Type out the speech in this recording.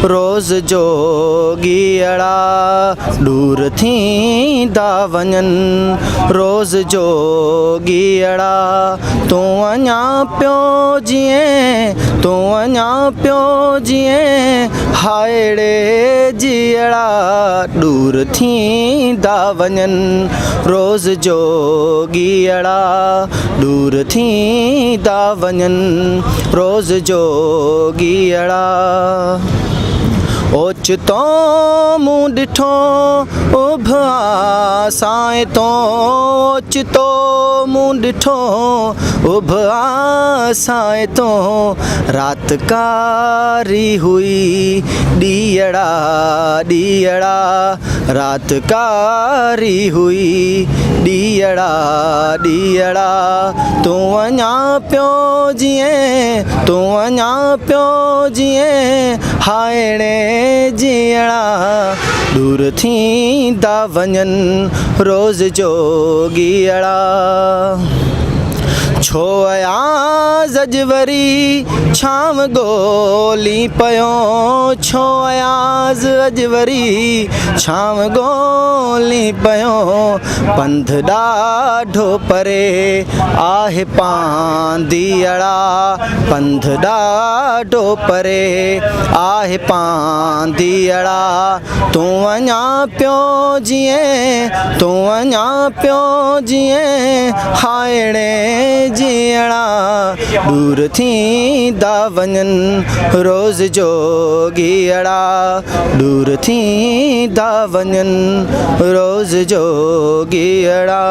रोज़ जोगीअड़ा दूर थींदा वञनि रोज़ जोगीअड़ा तूं अञा पियो जीअं तूं अञा पियो जीअं हायड़े जीअड़ा दूर थींदा वञनि रोज़ जोगीअड़ा दूर थींदा वञनि रोज़ जोगीअड़ा ओचितो मूं ॾिठो उभा साए तो ओचितो मूं ॾिठो उभा साए तो रात कारी हुई ॾीअड़ा ॾीअड़ा रात कारी हुई ॾीअड़ा ॾीअड़ा तूं अञा पियो जीअं तूं अञा पियो जीअं हायड़े जीअड़ा दूर थींदा वञनि रोज़ जोगीअड़ा छो आयाज़ अॼु वरी छांव ॻोल्ही पियो छो आयाज़ अॼु वरी छांव ॻोल्ही पियो पंध ॾाढो परे आहे पांधीअड़ा पंध ॾाढो परे आहे पांधीअड़ा तूं अञा पियो जीअं तूं अञा पियो जीअं हायड़े जीअड़ा दूर थींदा वञनि रोज़ जोगीअड़ा दूर थींदा वञनि रोज़ जोगीअड़ा